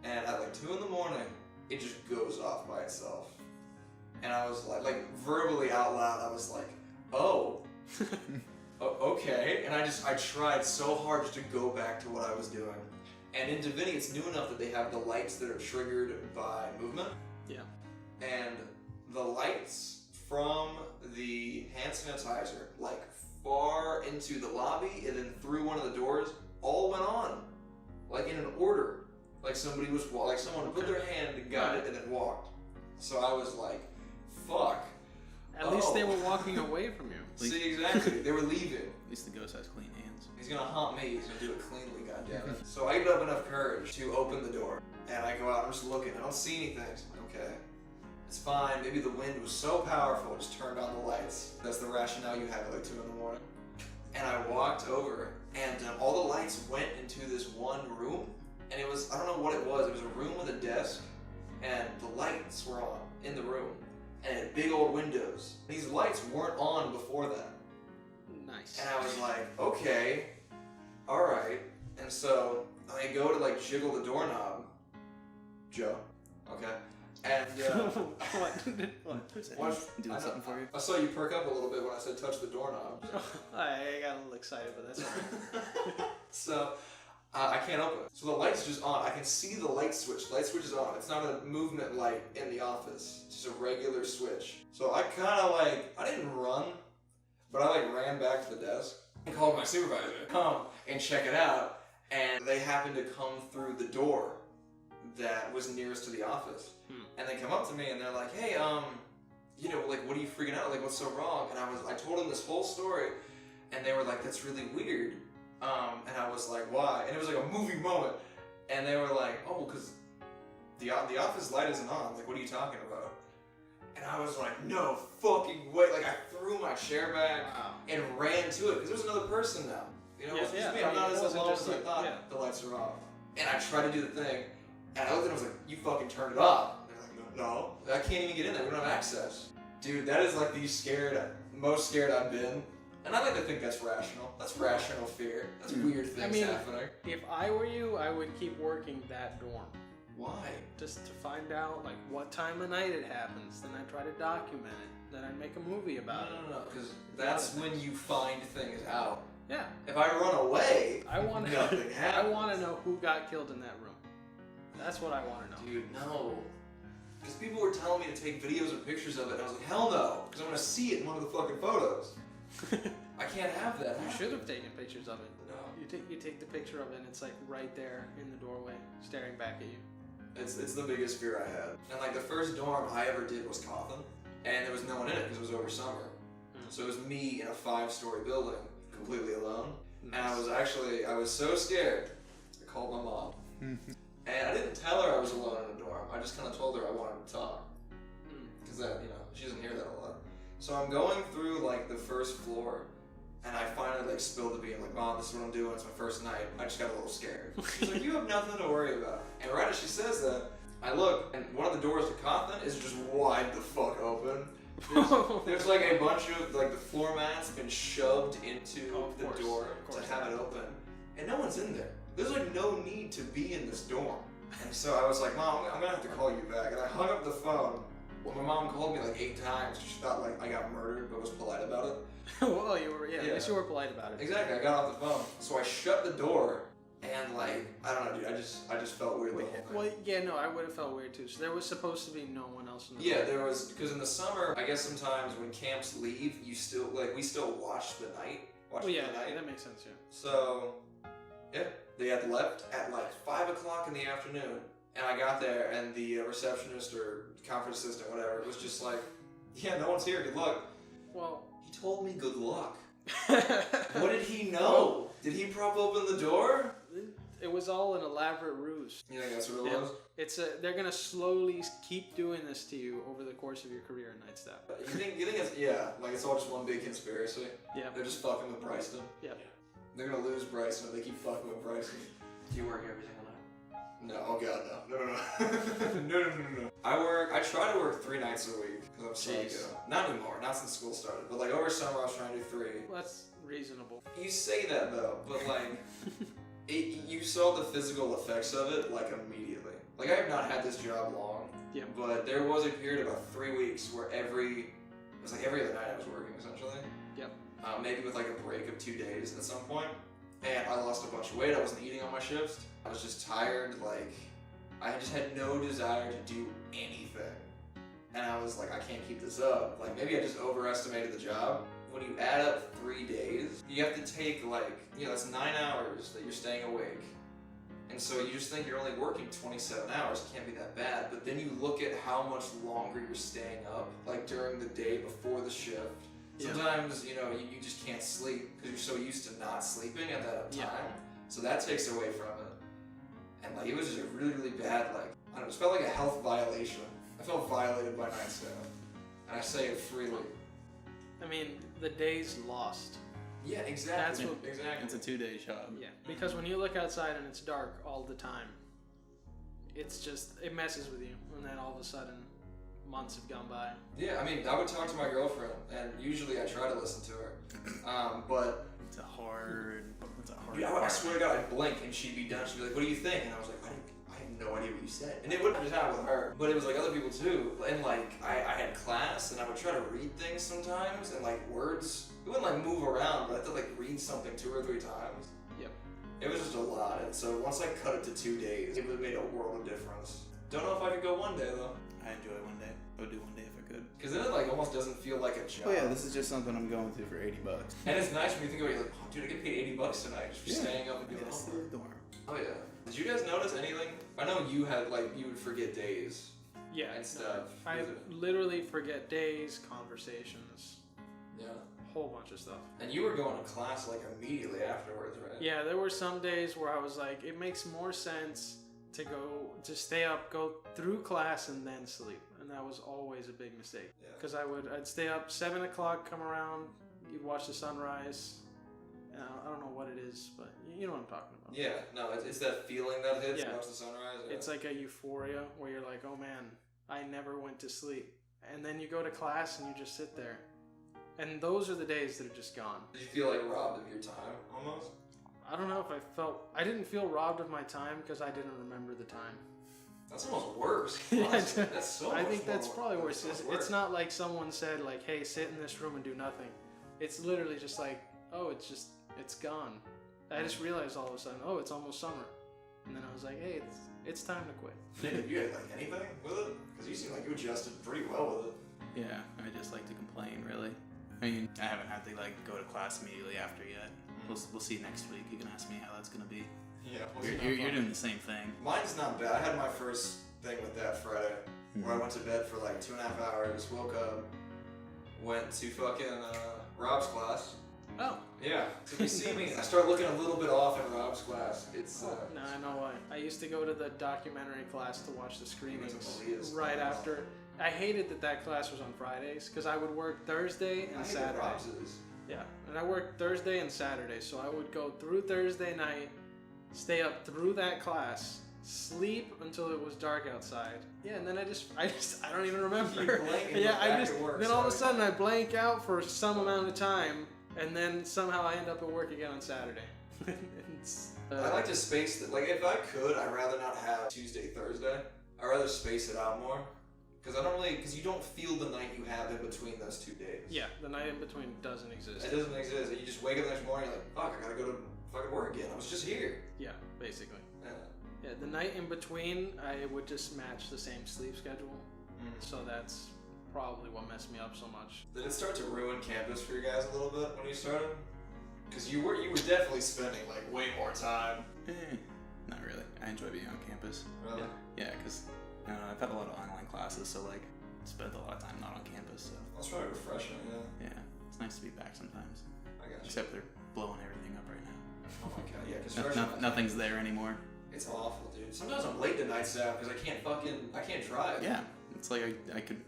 And at like 2 in the morning, it just goes off by itself. And I was like verbally out loud, I was like, oh, okay. And I tried so hard just to go back to what I was doing. And in Divinity, it's new enough that they have the lights that are triggered by movement. Yeah. And the lights from the hand sanitizer, like far into the lobby and then through one of the doors, all went on, like in an order. Like someone put their hand and got it and then walked. So I was like, fuck. At least they were walking away from you. See, exactly. They were leaving. At least the ghost has clean hands. He's gonna haunt me. He's gonna do it cleanly, goddammit. So I get up enough courage to open the door, and I go out. I'm just looking. I don't see anything. So I'm like, okay, it's fine. Maybe the wind was so powerful, it just turned on the lights. That's the rationale you have at like 2 in the morning. And I walked over, and all the lights went into this one room, and it was, I don't know what it was. It was a room with a desk, and the lights were on in the room, and it had big old windows. These lights weren't on before that. Nice. And I was like, okay, alright. And so I go to like jiggle the doorknob. Joe. Okay. And What? Watch- Doing something for you? I saw you perk up a little bit when I said touch the doorknob. I got a little excited, but that's alright. So I can't open it. So the light's just on. I can see the light switch. The light switch is on. It's not a movement light in the office. It's just a regular switch. So I kind of I didn't run, but I ran back to the desk and called my supervisor to come and check it out. And they happened to come through the door that was nearest to the office. And they come up to me and they're like, hey, what are you freaking out? Like, what's so wrong? And I told them this whole story, and they were like, that's really weird. And I was like, why? And it was like a movie moment. And they were like, oh, because the office light isn't on. Like, what are you talking about? And I was like, no fucking way. Like, I threw my chair back and ran to it, because there was another person now. It wasn't just me. I'm not as alone as I thought. The lights are off. And I tried to do the thing, and I looked at it and was like, you fucking turned it off. And they're like, no, I can't even get in there. We don't have access. Dude, that is like the most scared I've been. And I like to think that's rational. That's rational fear. That's weird things happening. If I were you, I would keep working that dorm. Why? Just to find out what time of night it happens. Then I try to document it. Then I make a movie about it. No, because that's when you find things out. Yeah. If I run away, I want nothing happens. I want to know who got killed in that room. That's what I want to know. Dude, no. Because people were telling me to take videos or pictures of it, and I was like, hell no, because I'm going to see it in one of the fucking photos. I can't have that. You should have taken pictures of it. No. You take the picture of it, and it's like right there in the doorway, staring back at you. It's the biggest fear I had. And like the first dorm I ever did was Coffin, and there was no one in it because it was over summer. So it was me in a 5-story building, completely alone. Nice. And I was so scared, I called my mom. And I didn't tell her I was alone in a dorm. I just kind of told her I wanted to talk. Because that, she doesn't hear that a lot. So I'm going through like the first floor, and I finally like spilled the beans. Like, Mom, this is what I'm doing. It's my first night. I just got a little scared. She's like, you have nothing to worry about. And right as she says that, I look, and one of the doors to Coffin is just wide the fuck open. There's like a bunch of like the floor mats been shoved into the door to have it open, and no one's in there. There's like no need to be in this dorm. And so I was like, Mom, I'm gonna have to call you back. And I hung up the phone. Well, my mom called me like 8 times. She thought like I got murdered, but was polite about it. Well, at least you were polite about it. Exactly. I got off the phone, so I shut the door, and like I don't know, dude. I just felt weird. Well, yeah, no, I would have felt weird too. So there was supposed to be no one else in the Yeah, room. there was, because in the summer, I guess sometimes when camps leave, we still watch the night. Well, yeah, that makes sense. Yeah. So, yeah, they had left at like 5 o'clock in the afternoon, and I got there, and the receptionist or conference assistant, whatever, was just like, yeah, no one's here. Good luck. Well, he told me good luck. What did he know? Did he prop open the door? It was all an elaborate ruse. You think that's what it was? They're gonna slowly keep doing this to you over the course of your career in night staff. You think it's, like it's all just one big conspiracy? Yeah. They're just fucking with Brystin. Yeah. They're gonna lose Brystin if they keep fucking with Brystin. Do you work every single night? No, oh god, no. No. I try to work 3 nights a week, because I'm psycho. Not anymore, not since school started, but like over summer I was trying to do 3. Well, that's reasonable. You say that though, but like, you saw the physical effects of it like immediately. Like I have not had this job long, but there was a period of about 3 weeks where it was like every other night I was working essentially. Yep. Maybe with like a break of 2 days at some point. And I lost a bunch of weight. I wasn't eating on my shifts. I was just tired. Like, I just had no desire to do anything. And I was like, I can't keep this up. Like, maybe I just overestimated the job. When you add up 3 days, you have to take like, that's 9 hours that you're staying awake. And so you just think you're only working 27 hours. It can't be that bad. But then you look at how much longer you're staying up, like during the day before the shift. Sometimes, you just can't sleep because you're so used to not sleeping at that time. So that takes away from it. And like, it was just a really, really bad, like, I don't know, it felt like a health violation. I felt violated by night staff. And I say it freely. I mean, the day's lost. Yeah, exactly. Exactly. It's a 2-day job. Yeah, because when you look outside and it's dark all the time, it messes with you. And then all of a sudden, months have gone by. Yeah, I mean, I would talk to my girlfriend, and usually I try to listen to her. But it's a hard. Dude, I swear to God, I'd blink and she'd be done. She'd be like, "What do you think?" And I was like, "I had no idea what you said." And it wouldn't just happen with her, but it was like other people too. And like, I had class, and I would try to read things sometimes, and like words, it wouldn't like move around, but I had to like read something 2 or 3 times. Yep. It was just a lot, and so once I cut it to 2 days, it would have made a world of difference. Don't know if I could go 1 day though. I enjoy 1 day. I would do 1 day if I could. Because then it like almost doesn't feel like a job. Oh yeah, this is just something I'm going through for $80. And it's nice when you think about it, you're like, oh dude, I get paid $80 tonight just for staying up and doing homework. Dorm. Oh yeah. Did you guys notice anything? I know you had you would forget days. Yeah. And stuff. I literally forget days, conversations. Yeah. A whole bunch of stuff. And you were going to class like immediately afterwards, right? Yeah, there were some days where I was like, it makes more sense to stay up, go through class, and then sleep. And that was always a big mistake. Because I'd stay up 7 o'clock, come around, you'd watch the sunrise. I don't know what it is, but you know what I'm talking about. Yeah, no, it's that feeling that hits watch the sunrise. Yeah. It's like a euphoria where you're like, oh man, I never went to sleep. And then you go to class and you just sit there. And those are the days that are just gone. Did you feel like robbed of your time, almost? I don't know if I didn't feel robbed of my time because I didn't remember the time. That's almost worse. Yeah, honestly. That's so much I think that's more, probably worse. It's It's not like someone said like, hey, sit in this room and do nothing. It's literally just like, oh, it's gone. I just realized all of a sudden, oh, it's almost summer. And then I was like, hey, it's time to quit. You had like anything with it? Because you seem like you adjusted pretty well with it. Yeah, I just like to complain, really. I mean, I haven't had to like go to class immediately after yet. We'll see next week. You can ask me how that's gonna be. Yeah. You're doing the same thing. Mine's not bad. I had my first thing with that Friday, where I went to bed for like 2.5 hours, woke up, went to fucking Rob's class. Oh. Yeah. So if you see me, I start looking a little bit off in Rob's class. It's No, I know why. I used to go to the documentary class to watch the screenings Malia's right class. after. I hated that class was on Fridays because I would work Thursday and Saturday. Rob's is. Yeah, and I worked Thursday and Saturday, so I would go through Thursday night, stay up through that class, sleep until it was dark outside. Yeah, and then I don't even remember. You blank and Yeah, go I back just to work, then all of a sorry. sudden I blank out for some amount of time, and then somehow I end up at work again on Saturday. I like to space it. Like if I could, I'd rather not have Tuesday, Thursday. I'd rather space it out more. Because you don't feel the night you have in between those 2 days. Yeah, the night in between doesn't exist. It doesn't exist. And you just wake up the next morning, you're like, fuck, I gotta go to fucking work again. I was just here. Yeah, basically. Yeah. Yeah, the night in between, I would just match the same sleep schedule. So that's probably what messed me up so much. Did it start to ruin campus for you guys a little bit when you started? Because you were definitely spending like way more time. Not really. I enjoy being on campus. Really? Yeah, because I've had a lot of online classes, so like spent a lot of time not on campus. So That's probably refreshing, yeah. yeah, it's nice to be back sometimes. I got you. Except they're blowing everything up right now. Oh my god, yeah, construction. Nothing's there anymore. It's awful, dude. Sometimes I'm late to night staff because I can't drive. Yeah, it's like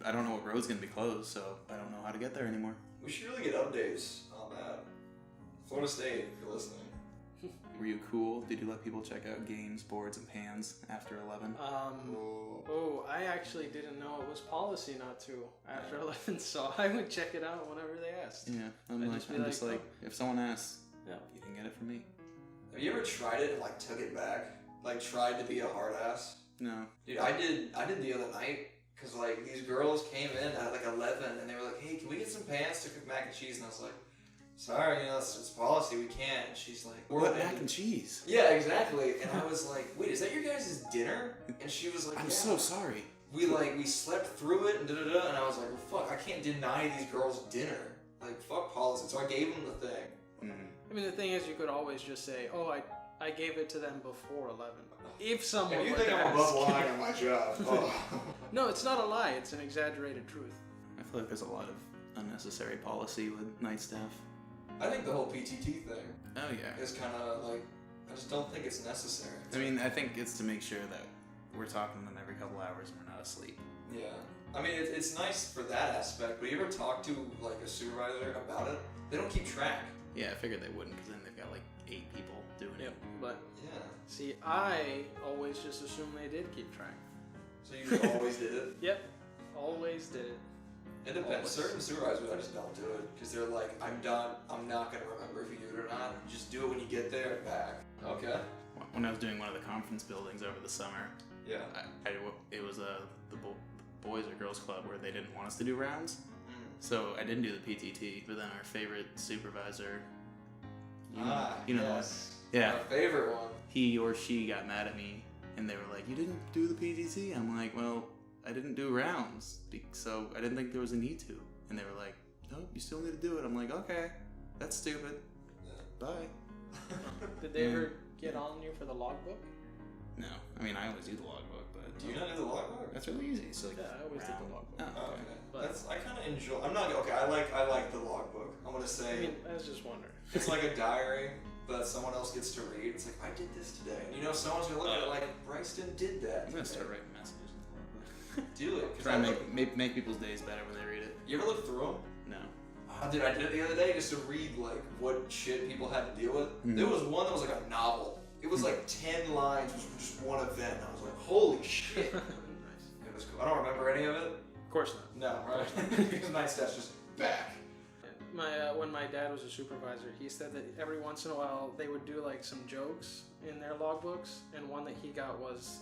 I don't know what road's gonna be closed, so I don't know how to get there anymore. We should really get updates on that. Florida State, if you're listening. Were you cool? Did you let people check out games, boards, and pans after 11? I actually didn't know it was policy not to after 11, so I would check it out whenever they asked. Yeah, I'm just like, if someone asks, Yeah. you can get it from me. Have you ever tried it and like took it back? Like tried to be a hard ass? No. Dude, I did the other night because like these girls came in at like 11 and they were like, hey, can we get some pans to cook mac and cheese? And I was like, sorry, it's policy, we can't. And she's like, What, mac and cheese? Yeah, exactly. And I was like, wait, is that your guys' dinner? And she was like, I'm yeah. so sorry. We slept through it and da-da-da. And I was like, well, fuck, I can't deny these girls dinner. Like, fuck policy. So I gave them the thing. I mean, the thing is, you could always just say, oh, I gave it to them before 11. If someone If you were think to I'm ask. above lying on my job. Oh. No, it's not a lie. It's an exaggerated truth. I feel like there's a lot of unnecessary policy with night staff. I think the whole PTT thing Oh yeah. is kind of like, I just don't think it's necessary. I mean, I think it's to make sure that we're talking to them every couple hours and we're not asleep. Yeah. I mean, it's nice for that aspect, but you ever talk to like a supervisor about it? They don't keep track. Yeah, I figured they wouldn't, because then they've got like 8 people doing Yep. it. But Yeah. see, I always just assumed they did keep track. So you just always did it? Yep. Always did it. It depends. Always. Certain supervisors, I just don't do it because they're like, I'm not gonna remember if you do it or not. Just do it when you get there and back. Okay. When I was doing one of the conference buildings over the summer, Yeah. it was the boys or girls club where they didn't want us to do rounds. So I didn't do the PTT, but then our favorite supervisor, you know the one. yes. Yeah. My favorite one. He or she got mad at me, and they were like, "You didn't do the PTT." I'm like, "Well, I didn't do rounds, so I didn't think there was a need to." And they were like, "No, you still need to do it." I'm like, "Okay, that's stupid. Bye." Did they ever get on you for the logbook? No, I mean I always do the logbook, but Do you not do the logbook? that's really easy. So like, Yeah, I always did the round. logbook. Oh, Oh, okay. okay. But- I kind of enjoy. I'm not okay. I like the logbook. I'm gonna say I mean, I was just wondering. it's like a diary that someone else gets to read. It's like I did this today, and someone's gonna look at it like Brystin did that. I'm gonna start writing messages in the logbook. Do it. 'Cause Try I and look- make people's days better when they read it. You ever look through them? No. Oh, dude, I did it the other day just to read like what shit people had to deal with. There was one that was like a novel. It was like 10 lines, was just one event. I was like, holy shit. Nice. It was cool. I don't remember any of it. Of course not. No, right? Because night staff's just back. When my dad was a supervisor, he said that every once in a while they would do like some jokes in their logbooks, and one that he got was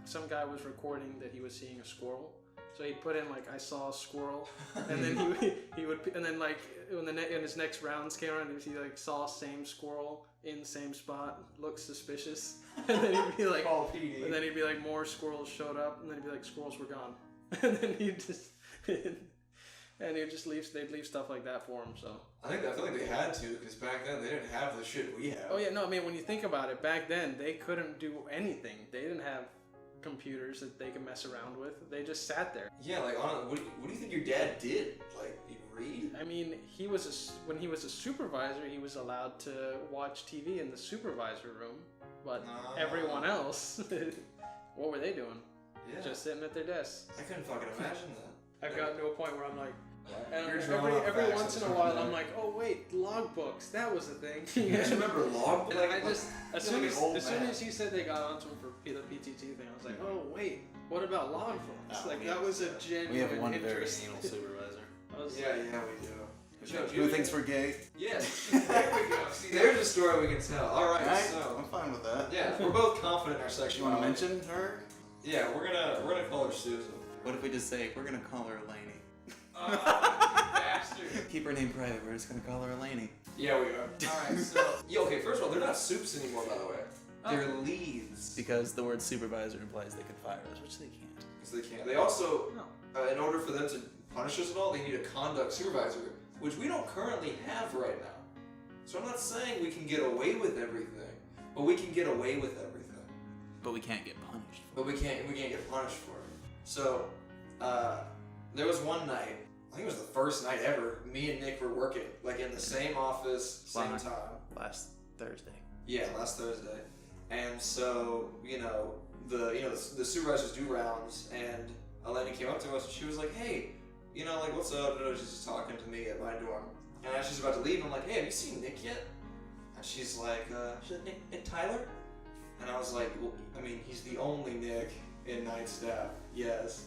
some guy was recording that he was seeing a squirrel. So he'd put in like I saw a squirrel, and then he would, and then like when his next rounds came around, he like saw same squirrel in same spot, looks suspicious, and then he'd be like, Call PD. and then he'd be like more squirrels showed up, and then he'd be like squirrels were gone, and then he'd just. And they'd leave stuff like that for him, so. I feel like they had to, because back then they didn't have the shit we have. Oh yeah, no, I mean, when you think about it, back then, they couldn't do anything. They didn't have computers that they could mess around with. They just sat there. Yeah, like, what do you think your dad did? Like, he'd read? I mean, when he was a supervisor, he was allowed to watch TV in the supervisor room, but everyone else, what were they doing? Yeah. Just sitting at their desks. I couldn't fucking imagine that. I've gotten to a point where I'm like, and You're drawing up every facts once in a on while, something. I'm like, oh wait, logbooks, that was a thing. You guys remember log? And I just, as soon like an old as soon man. as you said they got onto him for the PTT thing, I was like, oh wait, what about logbooks? Oh, like we that have- was a genuine We have one very interest. anal supervisor. I was Yeah, like, yeah, we do. Who thinks we're gay? Yeah, there we go. See, there's a story we can tell. Alright, Alright, so. I'm fine with that. Yeah, we're both confident in our You sexuality. want to mention her? Yeah, we're gonna call her Susan. What if we just say we're gonna call her Lainey? Bastard. Keep her name private. We're just gonna call her Lainey. Yeah, we are. Alright, so. Yeah, okay, first of all, they're not soups anymore, by the way. They're leads. Because the word supervisor implies they could fire us, which they can't. Because they can't. They also, no. in order for them to punish us at all, they need a conduct supervisor, which we don't currently have right now. So I'm not saying we can get away with everything, but we can get away with everything. But we can't get punished. But we can't get punished for it. So, there was one night, I think it was the first night ever, me and Nick were working, like in the same office, same Wow. time. Last Thursday. Yeah, last Thursday. And so, the supervisors do rounds, and Eleni came up to us and she was like, hey, like, what's up? She's just talking to me at my dorm. And as she's about to leave, I'm like, hey, have you seen Nick yet? And she's like, Nick Tyler? And I was like, well, I mean, he's the only Nick in night staff, yes.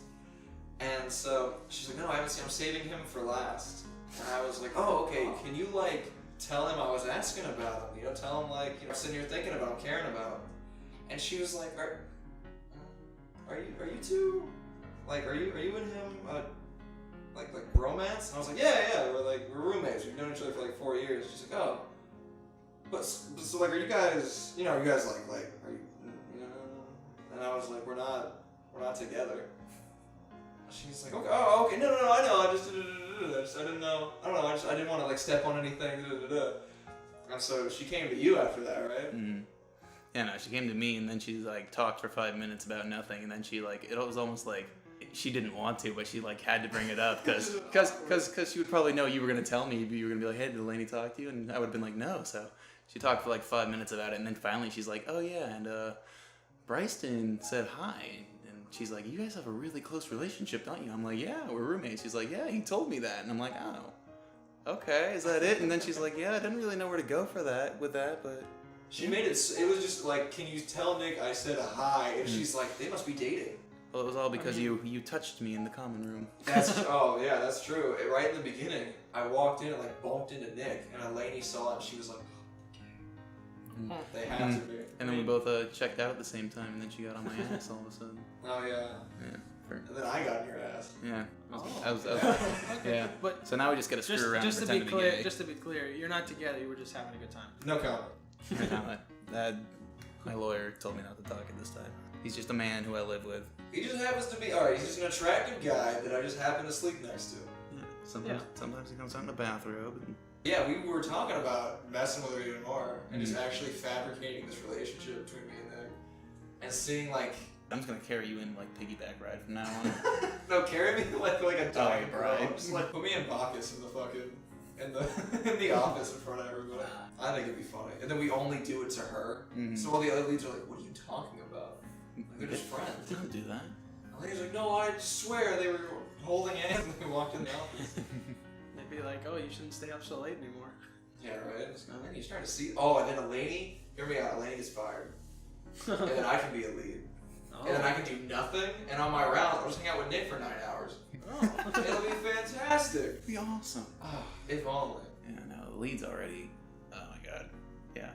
And so she's like, no, I haven't seen him, I'm saving him for last. And I was like, oh, okay, can you, like, tell him I was asking about him, tell him, like, I'm sitting here thinking about him, caring about him. And she was like, are you two, like, are you and him, like romance? And I was like, yeah, we're roommates, we've known each other for like 4 years. She's like, oh, but so like, are you guys, like, are you, and I was like, we're not together. She's like, okay, oh, okay, no, I know, I didn't know, I don't know, I didn't want to like step on anything, And so she came to you after that, right? Mm-hmm. Yeah, no, she came to me and then she like talked for 5 minutes about nothing, and then she like, it was almost like she didn't want to, but she like had to bring it up because she would probably know you were gonna tell me, you were gonna be like, hey, did Lainey talk to you? And I would have been like, no. So she talked for like 5 minutes about it, and then finally she's like, oh yeah, and Brystin said hi, and she's like, you guys have a really close relationship, don't you? I'm like, yeah, we're roommates. She's like, yeah, he told me that, and I'm like, oh, okay, is that it? And then she's like, yeah, I didn't really know where to go for that with that, but. She made it was just like, can you tell Nick I said hi? And she's like, they must be dating. Well, it was all because you touched me in the common room. That's that's true. Right in the beginning, I walked in and like bumped into Nick, and Eleni saw it, and she was like, Mm. they have to be. And then we both checked out at the same time, and then she got on my ass all of a sudden. Oh yeah. Yeah. And then I got in your ass. Yeah. Oh. I was Okay. yeah. But So now we just gotta screw around and to be pretend to be clear, gay. just to be clear, you're not together. You were just having a good time. No comment. My lawyer told me not to talk at this time. He's just a man who I live with. He just happens to be alright. He's just an attractive guy that I just happen to sleep next to. Yeah. Sometimes he comes out in a bathrobe. And Yeah, we were talking about messing with her even more and just actually fabricating this relationship between me and Nick, and seeing like. I'm just gonna carry you in like piggyback ride from now on. No, carry me like a dog, Oh, bro. right. Just like put me in Bacchus in the fucking in the office in front of everybody. I think it'd be funny. And then we only do it to her. Mhm. So all the other leads are like, what are you talking about? Like, they're just friends. Don't do that. And he's like, no, I swear they were holding hands when we walked in the office. They'd be like, oh, you shouldn't stay up so late anymore. Yeah, right? It's like, Eleni, he's trying to see. Oh, and then Eleni, hear me out, Eleni gets fired. And then I can be a lead. Oh. And then I can do nothing, and on my rounds, I'll just hang out with Nick for 9 hours. Oh. It'll be fantastic. It'd be awesome. Ah, if only. Yeah, no, the lead's already. Oh my god. Yeah,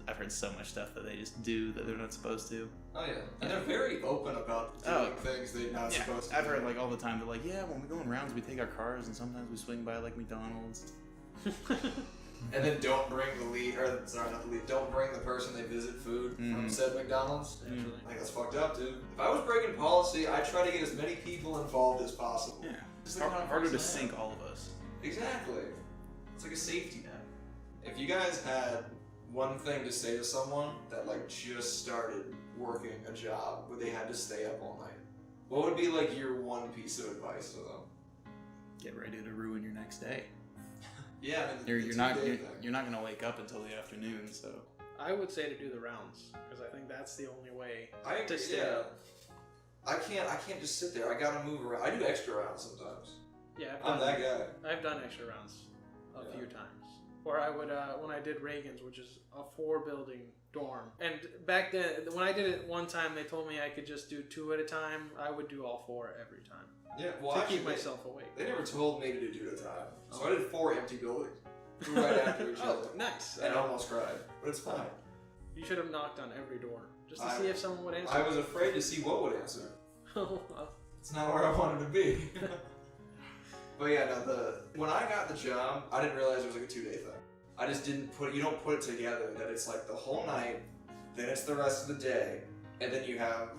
I've heard so much stuff that they just do that they're not supposed to. Oh yeah, and they're very open about doing things they're not supposed to. I've heard like all the time. They're like, yeah, when we go in rounds, we take our cars, and sometimes we swing by like McDonald's. And then don't bring the lead, or sorry, not the lead. Don't bring the person they visit food from said McDonald's. Like that's fucked up, dude. If I was breaking policy, I'd try to get as many people involved as possible. Yeah, it's harder to sink all of us. Exactly. It's like a safety net. If you guys had one thing to say to someone that like just started working a job where they had to stay up all night, what would be like your one piece of advice to them? Get ready to ruin your next day. Yeah, I mean, you're not gonna wake up until the afternoon, so. I would say to do the rounds because I think that's the only way I agree, to stay up. I can't just sit there. I gotta move around. I do extra rounds sometimes. Yeah, I'm that guy. I've done extra rounds a few times. Or I would, when I did Reagan's, which is a 4-building dorm. And back then, when I did it one time, they told me I could just do 2 at a time. I would do all 4 every time. Yeah, well, to actually, keep myself awake. They never told me to do 2 at a time. So I did 4 empty buildings. Right after each other. Nice. And I almost cried. But it's fine. You should have knocked on every door. Just to see if someone would answer. I was afraid to see what would answer. It's not where I wanted to be. But yeah, no, when I got the job, I didn't realize it was like a 2-day thing. I just didn't you don't put it together that it's like the whole night, then it's the rest of the day, and then you have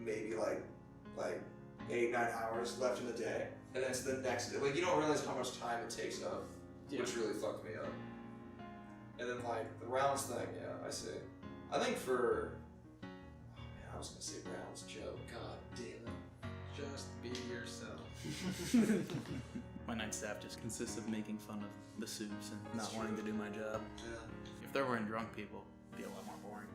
maybe like 8-9 hours left in the day, and then it's the next day. Like you don't realize how much time it takes up, which really fucked me up. And then like the rounds thing, yeah, I see. I think for, oh man, I was gonna say rounds, Joe. God damn it. Just be yourself. My night staff just consists of making fun of the soups and not wanting to do my job. Yeah. If there weren't drunk people, it'd be a lot more boring.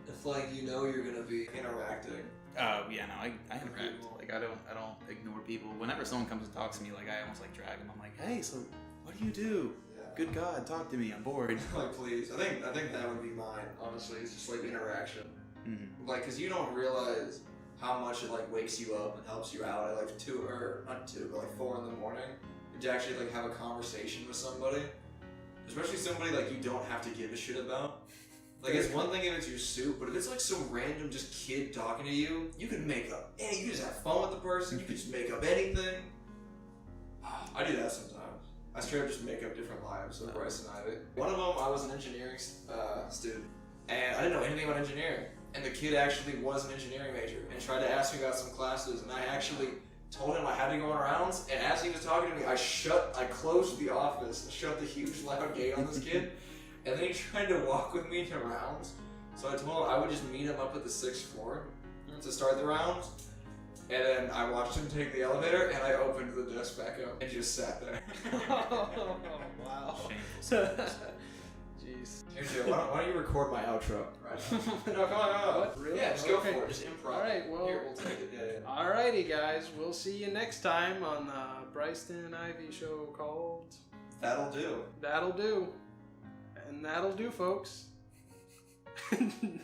If like you know you're gonna be interacting. Yeah, no, I interact. Like I don't ignore people. Whenever someone comes and talks to me, like I almost like drag them. I'm like, hey, so what do you do? Yeah. Good God, talk to me. I'm bored. Like please, I think that would be mine. Honestly, it's just like interaction. Mm-hmm. Like, cause you don't realize how much it like wakes you up and helps you out at like 2 or not 2, but like 4 in the morning to actually like have a conversation with somebody, especially somebody like you don't have to give a shit about. Like it's one thing if it's your soup, but if it's like some random just kid talking to you, you can make up any. You can just have fun with the person. You can just make up anything. I do that sometimes. I straight up just make up different lives of Brystin Ivey. One of them, I was an engineering student, and I didn't know anything about engineering. And the kid actually was an engineering major and tried to ask me about some classes, and I actually told him I had to go on rounds. And as he was talking to me, I closed the office, shut the huge loud gate on this kid, and then he tried to walk with me to rounds. So I told him I would just meet him up at the 6th floor to start the rounds. And then I watched him take the elevator, and I opened the desk back up and just sat there. Oh, wow. Shameful. Jeez. Here, Joe, why don't you record my outro right now? No, come on. What? Really? Yeah, just go for it. Just improv. Alright, well. Here, we'll take it. Yeah. Alrighty, guys. We'll see you next time on the Brystin Ivey show called That'll Do. That'll Do. And that'll do, folks. I didn't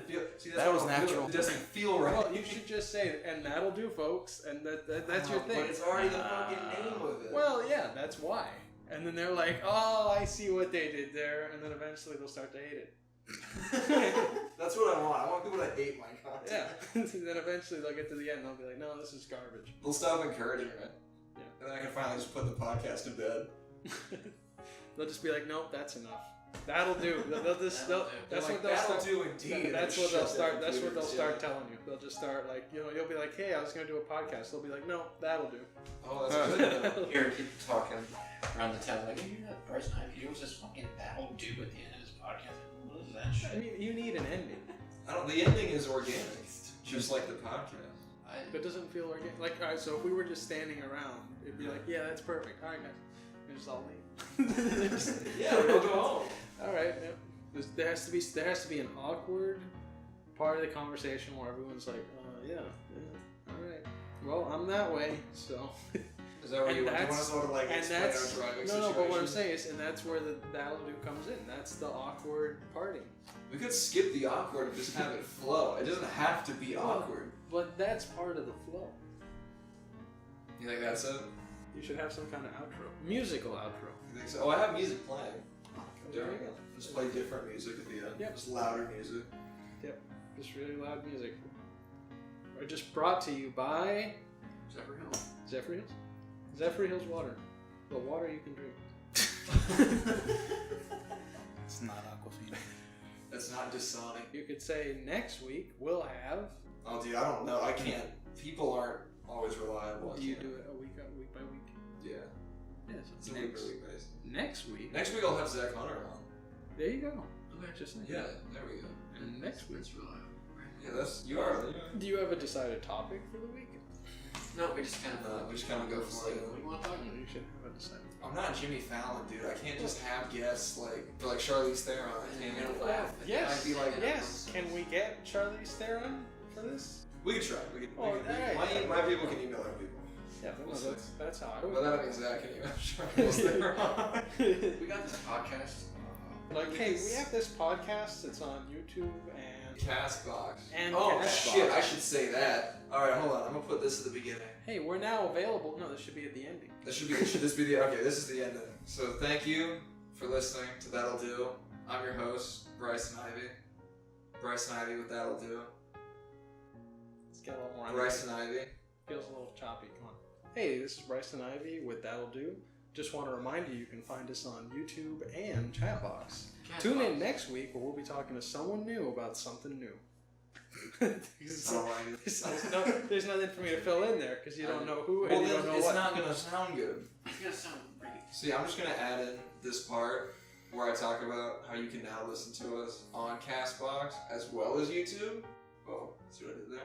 feel. See, That was natural. It doesn't feel right. Well, you should just say, and that'll do, folks. And that's your thing. But it's already the fucking name of it. Well, yeah, that's why. And then they're like, oh, I see what they did there. And then eventually they'll start to hate it. That's what I want. I want people to hate my content. Yeah. Then eventually they'll get to the end and they'll be like, no, this is garbage. They'll stop encouraging it. Yeah. And then I can finally just put the podcast to bed. They'll just be like, nope, that's enough. That'll do. That's what they'll that'll start. do indeed. That's what they'll start. That's what they'll start telling you. They'll just start like, you'll be like, hey, I was gonna do a podcast. They'll be like, no, that'll do. Oh, that's good. Hear people talking around the town like, you know that Brystin Ivey, he was just fucking that'll do at the end of his podcast. What is that shit? I mean, you need an ending. The ending is organic, just like the podcast. But it doesn't feel organic. Like, all right, so if we were just standing around, it'd be like, yeah, that's perfect. All right, guys, we just all leave. Yeah, we'll go home. All right. Yeah. There has to be an awkward part of the conversation where everyone's like, yeah, all right. Well, I'm that way, so. Is that where you want us all to like explain our driving situation? No, but what I'm saying is, and that's where the that'll do comes in. That's the awkward parting. We could skip the awkward and just have it flow. It doesn't have to be awkward. But that's part of the flow. You think that's it? You should have some kind of outro. Musical outro. You think so? Oh, I have music playing. There you go. Just play different music at the end. Yep. Just louder music. Yep. Just really loud music. Or just brought to you by Zephyr Hill. Zephyr Hills? Zephyr Hills water. The water you can drink. It's not Aquafina. That's not Dasani. You could say next week we'll have. Oh, dude, I don't know. I can't. People aren't always reliable. I Do you can't. do it week by week? Yeah. Yes. It's a week by week basis. Next week. Next week I'll have Zach Hunter on. There you go. Okay. Just like Yeah, that. there we go. And next week. That's reliable. Yeah, that's you are. Do you have a decided topic for the week? No, we just kind of We just kind of go for it. What do you want to talk No, about? you should have a decided. I'm not Jimmy Fallon, dude. I can't just have guests like for like Charlize Theron. I You're can't. gonna laugh. Yes. I'd be like, Yes. Can we get Charlize Theron for this? We can try. We can. Oh, we can alright. my people can email other people. Yeah, We'll no, see. that's how I would. But that means Zach can email Charlize Theron. We got this podcast. Like, hey, we have this podcast. It's on YouTube and Castbox. And oh Castbox. shit! I should say that. All right, hold on. I'm gonna put this at the beginning. hey, we're now available. No, this should be at the ending. That should be. Should this be the? Okay, this is the ending. So thank you for listening to That'll Do. I'm your host, Brystin Ivey. Brystin Ivey with That'll Do. Let's get a little more. Brystin Ivey. Feels a little choppy. Come on. Hey, this is Brystin Ivey with That'll Do. Just want to remind you can find us on YouTube and Chatbox. Tune in next week where we'll be talking to someone new about something new. I don't like it. There's nothing for me to fill in there because you don't know who Well, and you then don't know it's what. not gonna sound good. It's gonna sound great. See, I'm just gonna add in this part where I talk about how you can now listen to us on Castbox as well as YouTube. Oh, see what I did there?